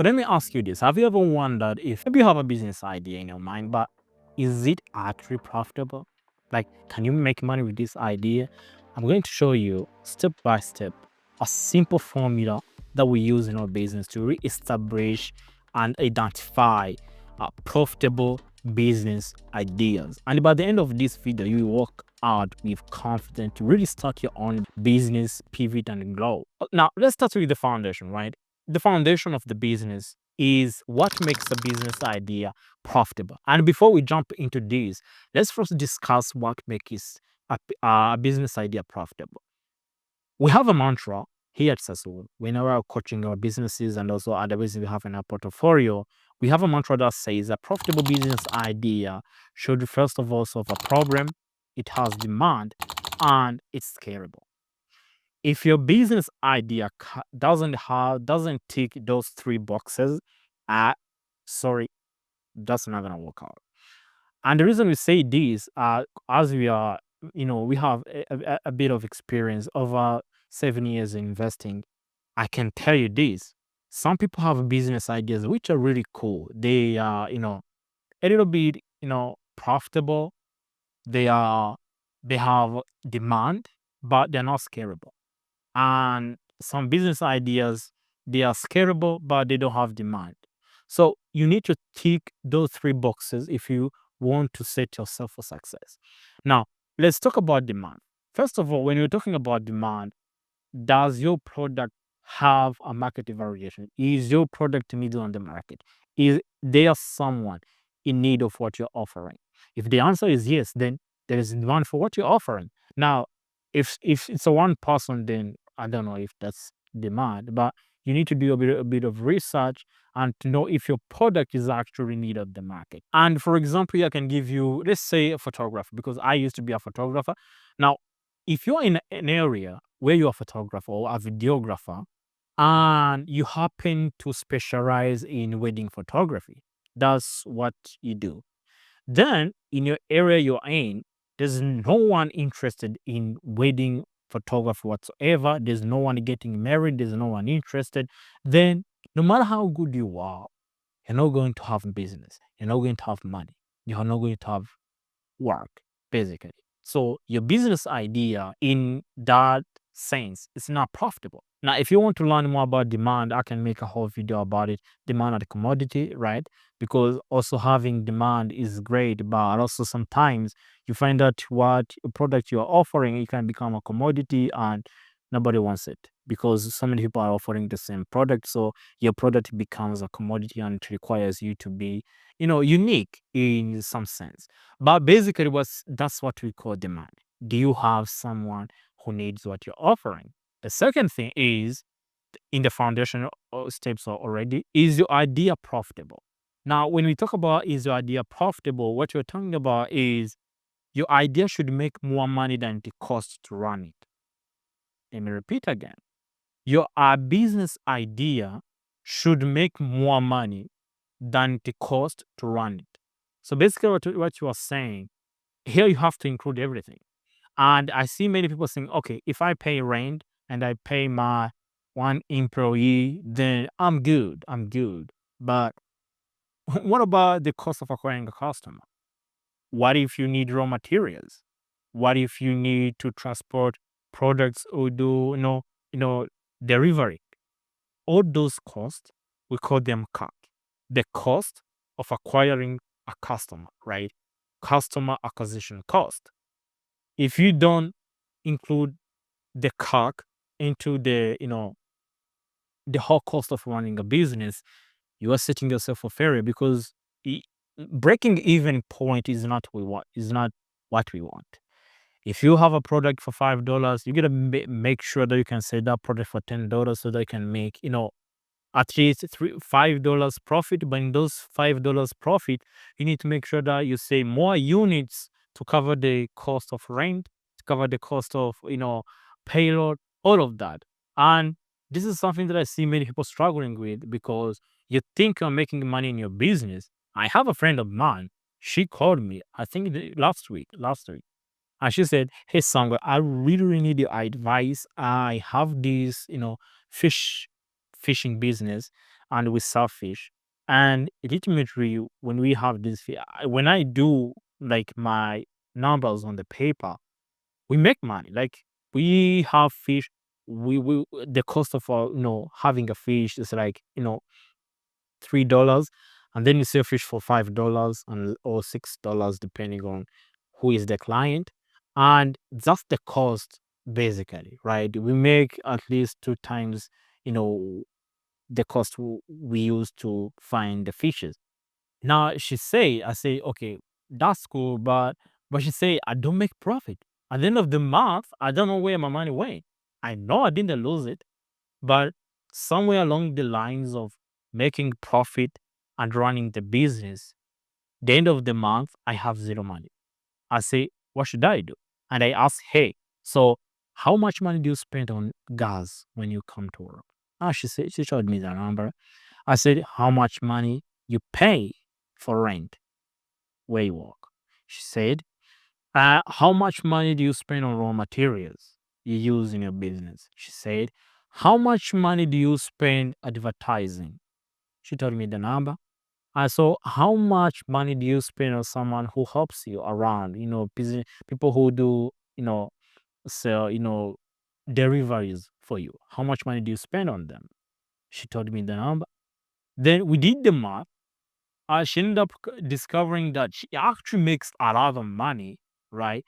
So let me ask you this. Have you ever wondered if maybe you have a business idea in your mind, but is it actually profitable? Like, can you make money with this idea? I'm going to show you step by step a simple formula that we use in our business to re-establish and identify profitable business ideas. And by the end of this video, you will work out with confidence to really start your own business, pivot, and grow. Now, let's start with the foundation, right? The foundation of the business is what makes a business idea profitable. And before we jump into this, let's first discuss what makes a business idea profitable. We have a mantra here at Sassoon. Whenever we're coaching our businesses and also other businesses we have in our portfolio, we have a mantra that says a profitable business idea should first of all solve a problem, it has demand, and it's scalable. If your business idea doesn't tick those three boxes, uh sorry, that's not gonna work out. And the reason we say this, as we are, we have a bit of experience over 7 years in investing. I can tell you this: some people have business ideas which are really cool. They are, a little bit, profitable. They are, they have demand, but they're not scalable. And some business ideas, they are scalable but they don't have demand. So you need to tick those three boxes if you want to set yourself for success. Now, let's talk about demand. First of all, when you're talking about demand, does your product have a market evaluation? Is your product needed on the market? Is there someone in need of what you're offering? If the answer is yes, then there is demand for what you're offering. Now, if it's a one person, then I don't know if that's demand, but you need to do a bit of research and to know if your product is actually needed on the market. And for example, I can give you, let's say, a photographer, because I used to be a photographer. Now, if you're in an area where you're a photographer or a videographer and you happen to specialize in wedding photography, that's what you do. Then in your area you're in, there's no one interested in wedding photography whatsoever. There's no one getting married. There's no one interested. Then no matter how good you are, you're not going to have business. You're not going to have money. You're not going to have work, basically. So your business idea in that sense is not profitable. Now, if you want to learn more about demand, I can make a whole video about it. Demand of the commodity, right? Because also having demand is great, but also sometimes you find out what product you are offering, it can become a commodity and nobody wants it because so many people are offering the same product. So your product becomes a commodity and it requires you to be, unique in some sense. But basically, that's what we call demand. Do you have someone who needs what you're offering? The second thing is in the foundation steps already, is your idea profitable? Now, when we talk about is your idea profitable, what we're talking about is your idea should make more money than it costs to run it. Let me repeat again. Your business idea should make more money than the cost to run it. So basically, what you are saying here, you have to include everything. And I see many people saying, okay, if I pay rent and I pay my one employee, then I'm good. I'm good. But what about the cost of acquiring a customer? What if you need raw materials? What if you need to transport products or do delivery? All those costs, we call them CAC. The cost of acquiring a customer, right? Customer acquisition cost. If you don't include the CAC into the whole cost of running a business, you are setting yourself for failure because i- breaking even point is not what we want. If you have a product for $5, you gotta make sure that you can sell that product for $10 so that you can make at least $5 profit. But in those $5 profit, you need to make sure that you say more units to cover the cost of rent, to cover the cost of payroll, all of that. And this is something that I see many people struggling with because you think you're making money in your business. I have a friend of mine. She called me, I think last week, and she said, "Hey, Sangwa, I really, really need your advice. I have this, fish fishing business, and we sell fish. And legitimately, when we have this, when I do like my numbers on the paper, we make money. Like we have fish. We the cost of our having a fish is like $3, and then you sell fish for $5 and or $6 depending on who is the client, and that's the cost basically, right? We make at least two times you know the cost we use to find the fishes. Now she say, I say, okay, that's cool, but she say I don't make profit. At the end of the month, I don't know where my money went. I know I didn't lose it, but somewhere along the lines of making profit and running the business, the end of the month, I have zero money. I say, what should I do? And I ask, hey, so how much money do you spend on gas when you come to work? Ah, she showed me the number. I said, how much money you pay for rent where you work? She said, how much money do you spend on raw materials you use in your business? She said, how much money do you spend advertising? She told me the number. I saw how much money do you spend on someone who helps you around, business, people who do, sell, deliveries for you. How much money do you spend on them? She told me the number. Then we did the math. She ended up discovering that she actually makes a lot of money, right?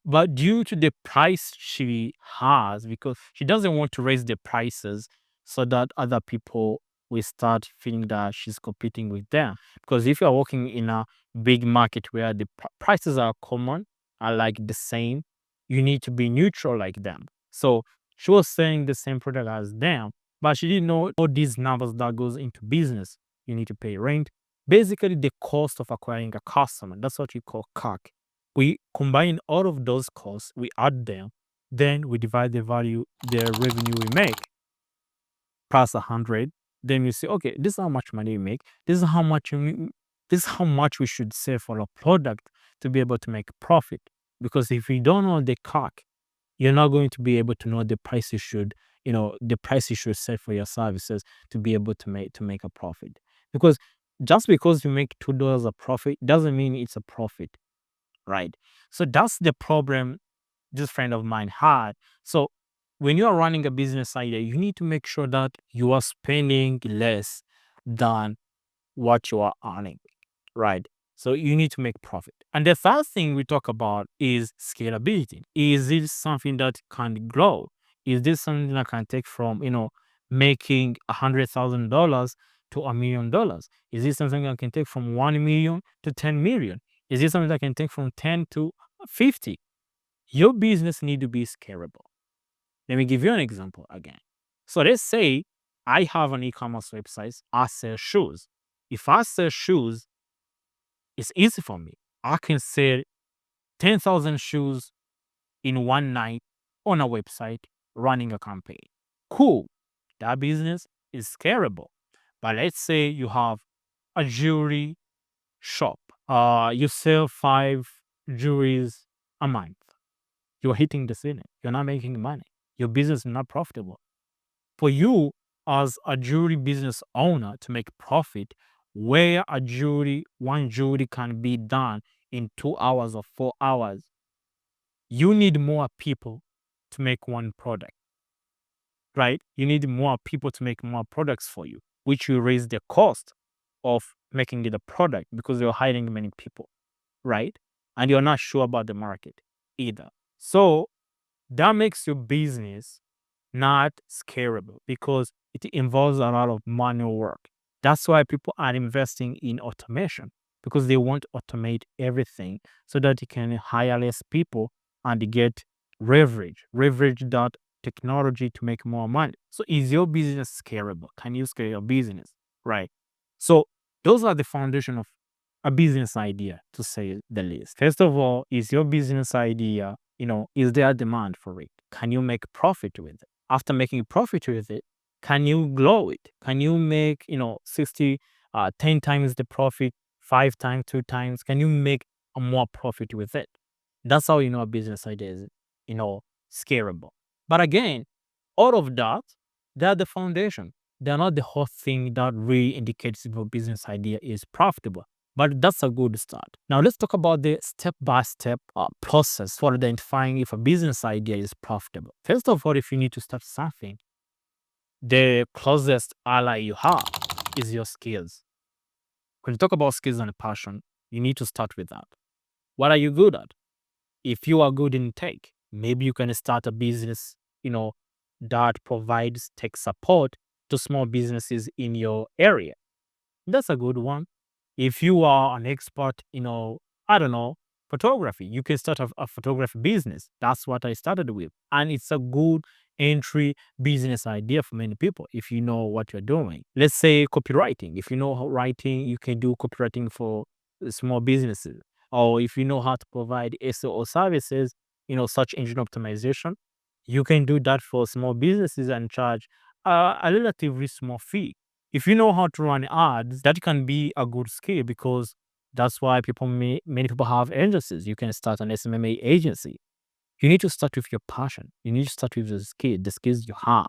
But due to the price she has, because she doesn't want to raise the prices so that other people will start feeling that she's competing with them. Because if you're working in a big market where the prices are common, are like the same, you need to be neutral like them. So she was selling the same product as them, but she didn't know all these numbers that goes into business. You need to pay rent, basically the cost of acquiring a customer. That's what we call CAC. We combine all of those costs, we add them, then we divide the revenue we make plus 100. Then we say, okay, this is how much money we make. This is how much this is how much we should save for a product to be able to make profit. Because if you don't know the CAC, you're not going to be able to know the price you should set for your services to be able to make a profit. Because just because you make $2 a profit doesn't mean it's a profit, right? So that's the problem this friend of mine had. So when you are running a business idea, you need to make sure that you are spending less than what you are earning, right? So you need to make profit. And the third thing we talk about is scalability. Is this something that can grow? Is this something that can take from, making $100,000 to $1 million? Is this something that can take from 1 million to 10 million? Is this something that can take from 10 to 50? Your business need to be scalable. Let me give you an example again. So let's say I have an e-commerce website. I sell shoes. If I sell shoes, it's easy for me. I can sell 10,000 shoes in one night on a website running a campaign. Cool. That business is scalable. But let's say you have a jewelry shop. You sell five jewelries a month. You're hitting the ceiling. You're not making money. Your business is not profitable. For you as a jewelry business owner to make profit, where one jewelry can be done in 2 hours or 4 hours, you need more people to make one product, right? You need more people to make more products for you, which will raise the cost of making it a product because you're hiring many people, right? And you're not sure about the market either. So that makes your business not scalable because it involves a lot of manual work. That's why people are investing in automation because they want to automate everything so that you can hire less people and get leverage that technology to make more money. So is your business scalable? Can you scale your business? Right. So those are the foundation of a business idea, to say the least. First of all, is your business idea, is there a demand for it? Can you make profit with it? After making profit with it, can you grow it? Can you make, 60, 10 times the profit, five times, two times? Can you make a more profit with it? That's how you know a business idea is, you know, scalable. But again, all of that, they're the foundation. they're not the whole thing that really indicates if a business idea is profitable. But that's a good start. Now let's talk about the step-by-step process for identifying if a business idea is profitable. First of all, if you need to start something, the closest ally you have is your skills. When you talk about skills and passion, you need to start with that. What are you good at? If you are good in tech, maybe you can start a business, that provides tech support to small businesses in your area. That's a good one. If you are an expert, I don't know, photography, you can start a photography business. That's what I started with. And it's a good entry business idea for many people if you know what you're doing. Let's say copywriting. If you know how writing, you can do copywriting for small businesses. Or if you know how to provide SEO services, search engine optimization, you can do that for small businesses and charge a relatively small fee. If you know how to run ads, that can be a good skill because that's why many people have agencies. You can start an SMMA agency. You need to start with your passion. You need to start with the skills you have.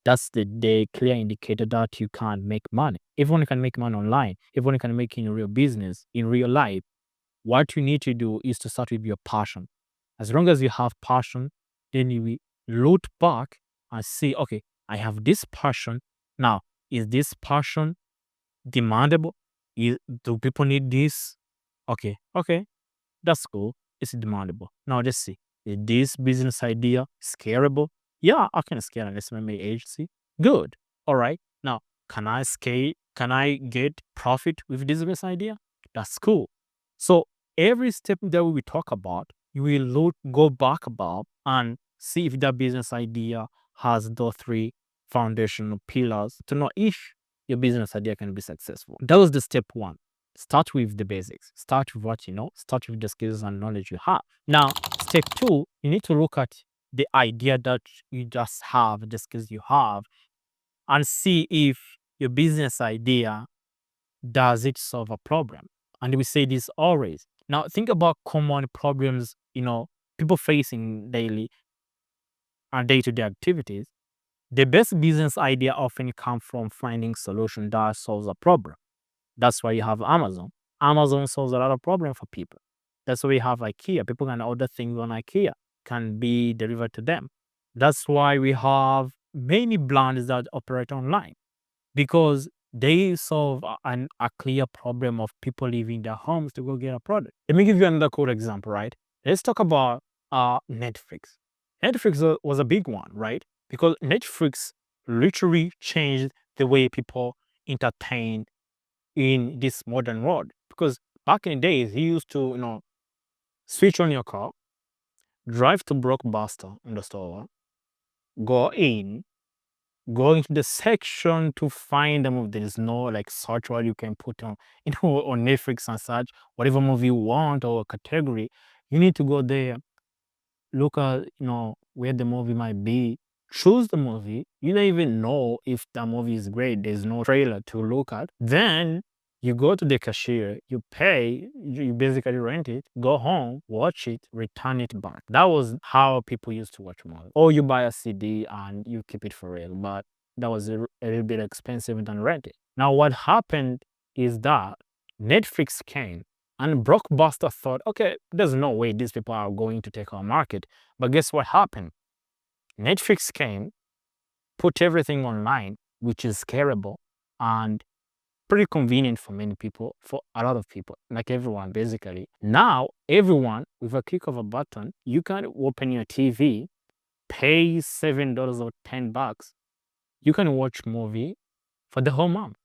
That's the clear indicator that you can make money. Everyone can make money online. Everyone can make in real business, in real life. What you need to do is to start with your passion. As long as you have passion, then you will look back and see, okay, I have this passion. Now, is this passion demandable? Do people need this? Okay, that's cool. It's demandable. Now let's see. Is this business idea scalable? Yeah, I can scale an SMMA agency. Good. All right. Now, can I scale? Can I get profit with this business idea? That's cool. So every step that we talk about, you will go back about and see if that business idea has those three foundational pillars to know if your business idea can be successful. That was the step one. Start with the basics. Start with what you know. Start with the skills and knowledge you have. Now, step two, you need to look at the idea that you just have, the skills you have, and see if your business idea does it solve a problem. And we say this always. Now, think about common problems, people facing daily and day-to-day activities. The best business idea often come from finding solution that solves a problem. That's why you have Amazon. Amazon solves a lot of problems for people. That's why we have IKEA. People can order things on IKEA, can be delivered to them. That's why we have many brands that operate online because they solve a clear problem of people leaving their homes to go get a product. Let me give you another cool example, right? Let's talk about Netflix. Netflix was a big one, right? Because Netflix literally changed the way people entertain in this modern world. Because back in the days, you used to, switch on your car, drive to Blockbuster in the store, go in, go into the section to find the movie. There is no search what you can put on, on Netflix and such, whatever movie you want or category. You need to go there, look at where the movie might be, choose the movie. You don't even know if the movie is great. There's no trailer to look at. Then you go to the cashier, you pay, you basically rent it, go home, watch it, return it back. That was how people used to watch movies. Or you buy a CD and you keep it for real, but that was a little bit expensive than renting. Now what happened is that Netflix came and Blockbuster thought, okay, there's no way these people are going to take our market. But guess what happened? Netflix came, put everything online, which is scalable and pretty convenient for many people, for a lot of people, like everyone basically. Now, everyone, with a click of a button, you can open your TV, pay $7 or $10. You can watch movie for the whole month.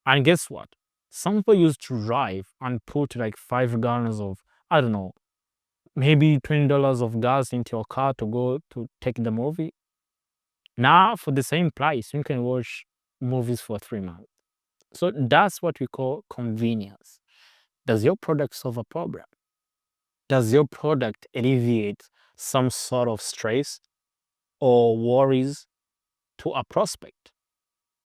And guess what? Some people used to drive and put 5 gallons of, I don't know, maybe $20 of gas into your car to go to take the movie. Now, for the same price, you can watch movies for 3 months. So that's what we call convenience. Does your product solve a problem? Does your product alleviate some sort of stress or worries to a prospect?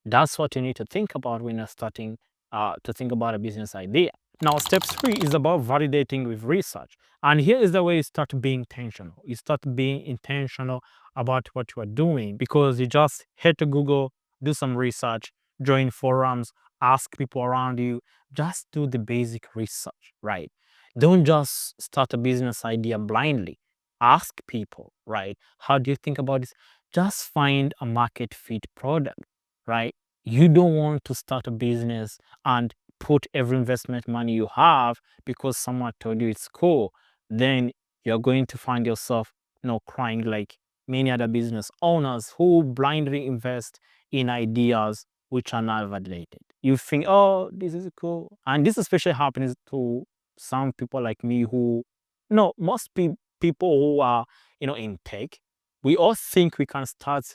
That's what you need to think about when you're starting to think about a business idea. Now, step three is about validating with research. And here is the way you start being intentional. You start being intentional about what you are doing because you just head to Google, do some research, join forums, ask people around you. Just do the basic research, right? Don't just start a business idea blindly. Ask people, right? How do you think about this? Just find a market fit product, right? You don't want to start a business and put every investment money you have because someone told you it's cool. Then you're going to find yourself, crying like many other business owners who blindly invest in ideas which are not validated. You think, oh, this is cool. And this especially happens to some people like me who, most people who are, in tech, we all think we can start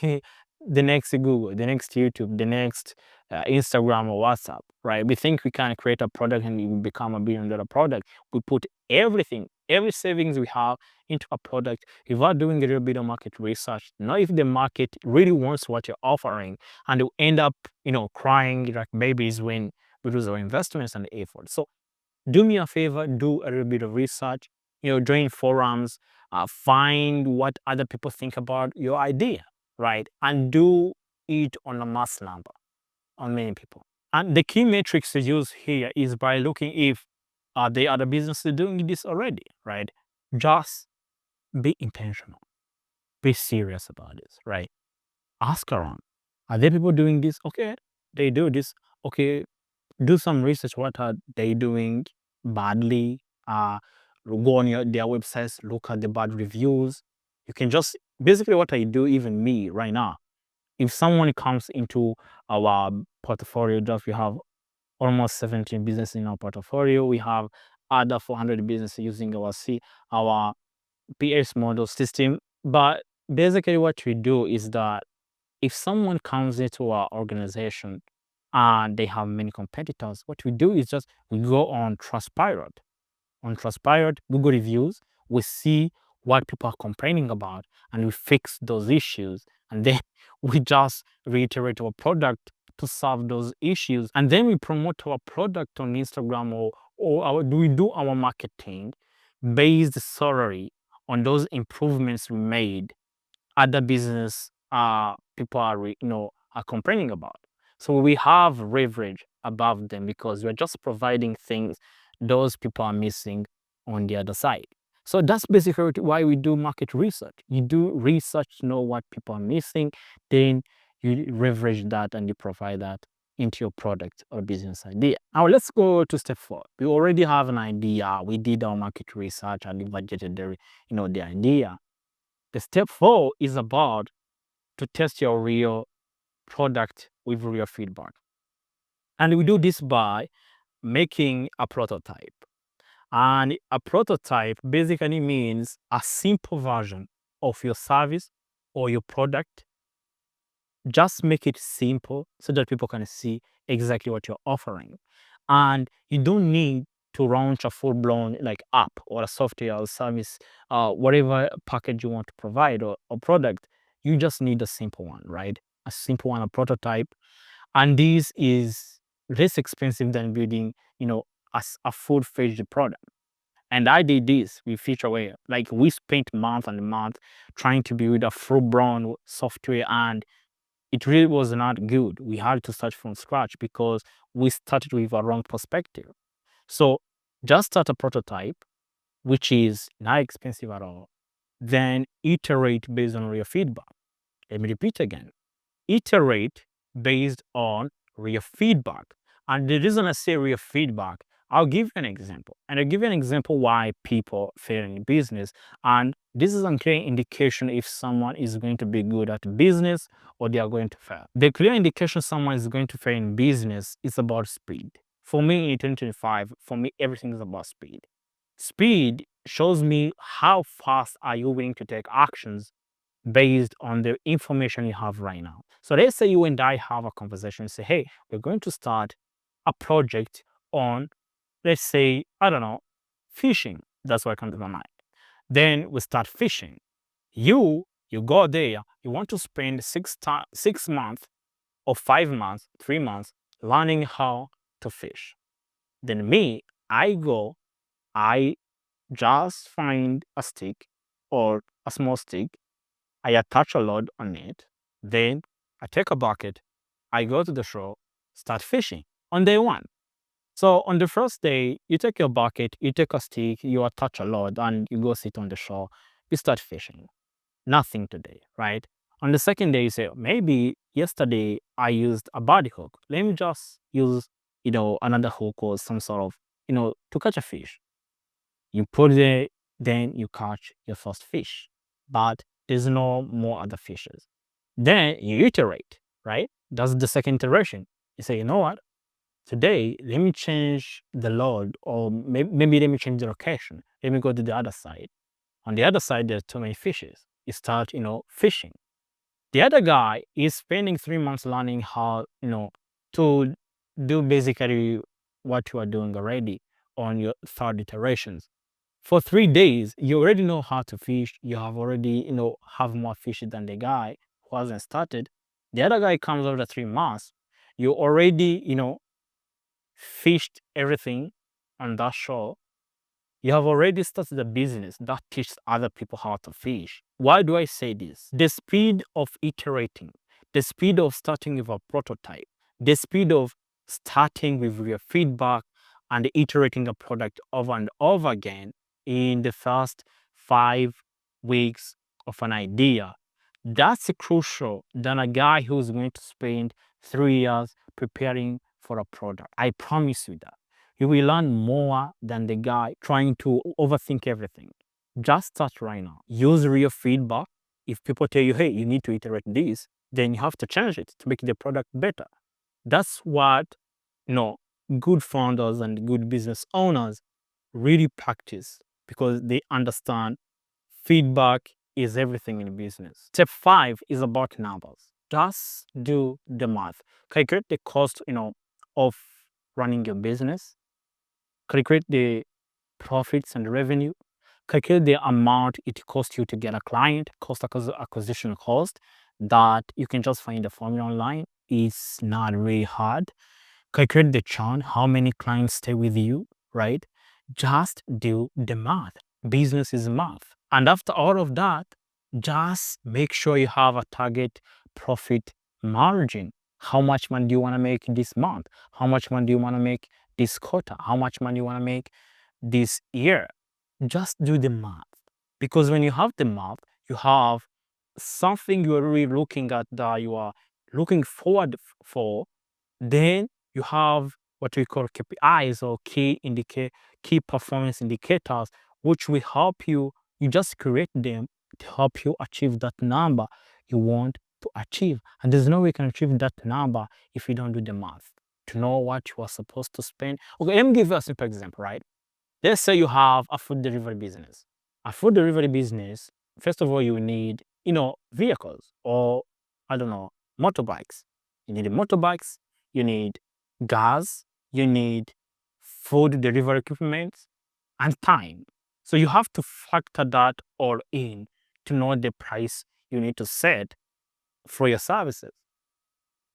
the next Google, the next YouTube, the next Instagram or WhatsApp, right? We think we can create a product and we become $1 billion product. We put everything, every savings we have into a product without doing a little bit of market research. Not if the market really wants what you're offering, and you end up, crying like babies when we lose our investments and effort. So do me a favor, do a little bit of research, join forums, find what other people think about your idea, right? And do it on a mass number, on many people. And the key metrics to use here is by looking if the other businesses doing this already, right? Just be intentional, be serious about this, right? Ask around. Are there people doing this? Okay, they do this. Okay, do some research. What are they doing badly? Go on their websites, look at the bad reviews. You can just basically what I do, even me right now. If someone comes into our portfolio, just we have almost 17 businesses in our portfolio. We have other 400 businesses using our PS model system. But basically, what we do is that if someone comes into our organization and they have many competitors, what we do is just we go on Trustpilot, Google reviews, we see what people are complaining about and we fix those issues. And then we just reiterate our product to solve those issues. And then we promote our product on Instagram we do our marketing based solely on those improvements we made other business people are complaining about. So we have leverage above them because we're just providing things those people are missing on the other side. So that's basically why we do market research. You do research to know what people are missing, then you leverage that and you provide that into your product or business idea. Now let's go to step 4. We already have an idea. We did our market research and we budgeted the idea. The step 4 is about to test your real product with real feedback. And we do this by making a prototype. And a prototype basically means a simple version of your service or your product. Just make it simple so that people can see exactly what you're offering. And you don't need to launch a full-blown like app or a software or service, whatever package you want to provide or product. You just need a simple one, right? A simple one, a prototype. And this is less expensive than building, a full-fledged product. And I did this with Featureware. Like we spent month and month trying to build a full-blown software, and it really was not good. We had to start from scratch because we started with a wrong perspective. So just start a prototype, which is not expensive at all. Then iterate based on real feedback. Let me repeat again. Iterate based on real feedback. And the reason I say real feedback, I'll give you an example. And I'll give you an example why people fail in business. And this is a clear indication if someone is going to be good at business or they are going to fail. The clear indication someone is going to fail in business is about speed. For me in 2025, for me, everything is about speed. Speed shows me how fast are you willing to take actions based on the information you have right now. So let's say you and I have a conversation and say, hey, we're going to start a project on, let's say, I don't know, fishing. That's what comes to my mind. Then we start fishing. You go there, you want to spend 6 months or 5 months, 3 months learning how to fish. Then me, I just find a stick or a small stick. I attach a rod on it. Then I take a bucket, I go to the shore, start fishing on day one. So on the first day, you take your bucket, you take a stick, you attach a rod, and you go sit on the shore. You start fishing. Nothing today, right? On the second day, you say, maybe yesterday I used a body hook. Let me just use, another hook or some sort of, to catch a fish. You put it there, then you catch your first fish. But there's no more other fishes. Then you iterate, right? That's the second iteration. You say, you know what? Today, let me change the load, or maybe let me change the location. Let me go to the other side. On the other side, there are too many fishes. You start, fishing. The other guy is spending 3 months learning how, to do basically what you are doing already on your third iterations. For 3 days, you already know how to fish. You have already, have more fish than the guy who hasn't started. The other guy comes after 3 months. You already, fished everything on that shore. You have already started a business that teaches other people how to fish. Why do I say this? The speed of iterating, the speed of starting with a prototype, the speed of starting with your feedback and iterating a product over and over again in the first 5 weeks of an idea. That's crucial than a guy who's going to spend 3 years preparing for a product. I promise you that. You will learn more than the guy trying to overthink everything. Just start right now. Use real feedback. If people tell you, hey, you need to iterate this, then you have to change it to make the product better. That's what good founders and good business owners really practice, because they understand feedback is everything in business. Step 5 is about numbers. Just do the math. Calculate the cost, of running your business. Calculate the profits and revenue. Calculate the amount it costs you to get a client, cost acquisition cost, that you can just find the formula online. It's not really hard. Calculate the churn, how many clients stay with you, right? Just do the math. Business is math. And after all of that, just make sure you have a target profit margin. How much money do you want to make this month? How much money do you want to make this quarter? How much money do you want to make this year? Just do the math. Because when you have the math, you have something you are really looking at, that you are looking forward for. Then you have what we call KPIs, or key performance indicators, which will help you. You just create them to help you achieve that number you want to achieve. And there's no way you can achieve that number if you don't do the math to know what you are supposed to spend. Okay, let me give you a simple example, right? Let's say you have a food delivery business. A food delivery business, first of all, you need, vehicles, or I don't know, motorbikes. You need motorbikes, you need gas, you need food delivery equipment, and time. So you have to factor that all in to know the price you need to set for your services.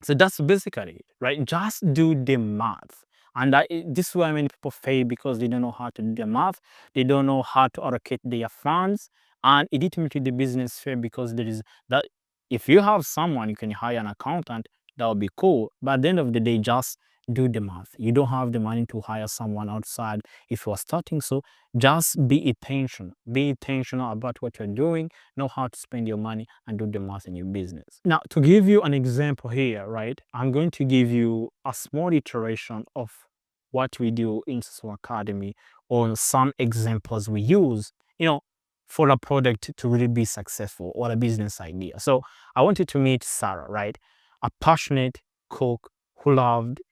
So that's basically it, right? Just do the math. And this is why many people fail, because they don't know how to do the math. They don't know how to allocate their funds. And ultimately, the business fail because there is that. If you have someone, you can hire an accountant, that would be cool. But at the end of the day, just do the math. You don't have the money to hire someone outside if you are starting. So just be intentional. Be intentional about what you're doing. Know how to spend your money and do the math in your business. Now, to give you an example here, right, I'm going to give you a small iteration of what we do in Successful Academy, or some examples we use, for a product to really be successful, or a business idea. So I wanted to meet Sarah, right, a passionate cook who loved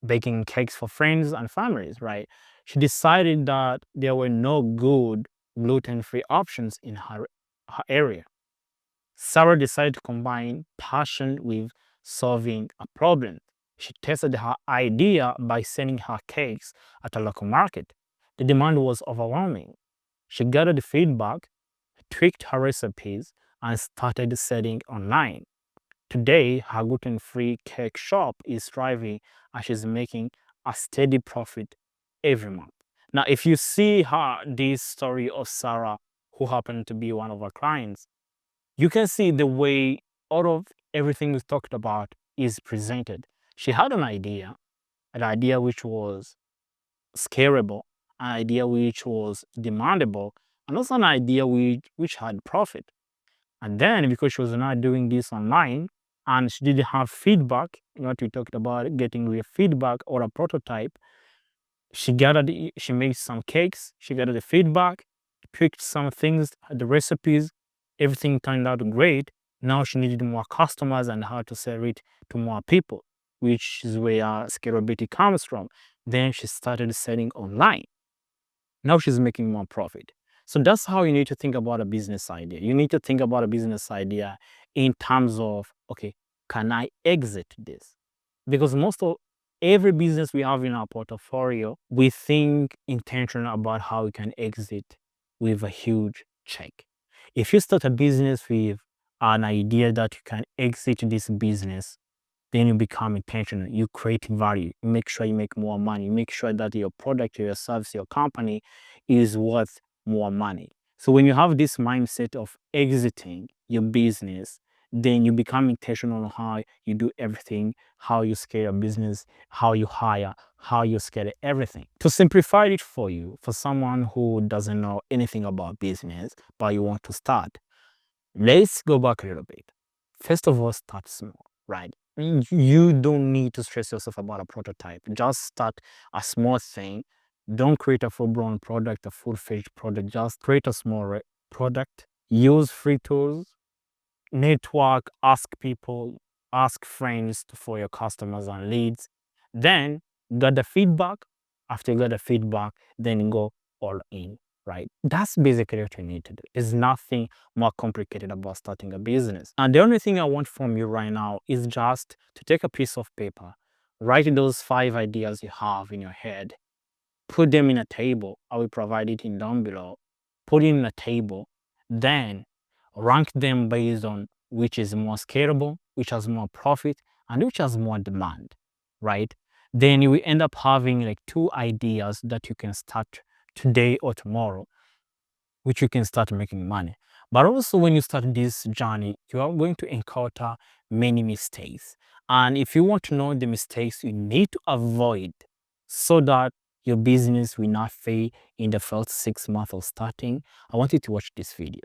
baking cakes for friends and families, right? She decided that there were no good gluten-free options in her area. Sarah decided to combine passion with solving a problem. She tested her idea by selling her cakes at a local market. The demand was overwhelming. She gathered feedback, tweaked her recipes, and started selling online. Today, her gluten-free cake shop is thriving, and she's making a steady profit every month. Now, if you see this story of Sarah, who happened to be one of our clients, you can see the way out of everything we talked about is presented. She had an idea which was scalable, an idea which was demandable, and also an idea which had profit. And then because she was not doing this online and she didn't have feedback, what we talked about, getting real feedback or a prototype, she made some cakes, she gathered the feedback, picked some things, the recipes, everything turned out great. Now she needed more customers and how to sell it to more people, which is where scalability comes from. Then she started selling online. Now she's making more profit. So that's how you need to think about a business idea. You need to think about a business idea in terms of, okay, can I exit this? Because most of every business we have in our portfolio, we think intentional about how we can exit with a huge check. If you start a business with an idea that you can exit this business, then you become intentional. You create value. You make sure you make more money. You make sure that your product, your service, your company is worth more money. So when you have this mindset of exiting your business, then you become intentional on how you do everything, how you scale your business, how you hire, how you scale everything. To simplify it for you, for someone who doesn't know anything about business, but you want to start, let's go back a little bit. First of all, start small, right? You don't need to stress yourself about a prototype. Just start a small thing. Don't create a full-blown product, a full-fledged product. Just create a small product. Use free tools. Network, ask people, ask friends for your customers and leads. Then get the feedback. After you get the feedback, then go all in, right? That's basically what you need to do. There's nothing more complicated about starting a business. And the only thing I want from you right now is just to take a piece of paper, write those 5 ideas you have in your head, put them in a table. I will provide it in down below. Put it in a table, then rank them based on which is more scalable, which has more profit, and which has more demand, right? Then you will end up having like 2 ideas that you can start today or tomorrow, which you can start making money. But also when you start this journey, you are going to encounter many mistakes. And if you want to know the mistakes you need to avoid so that your business will not fail in the first 6 months of starting, I want you to watch this video.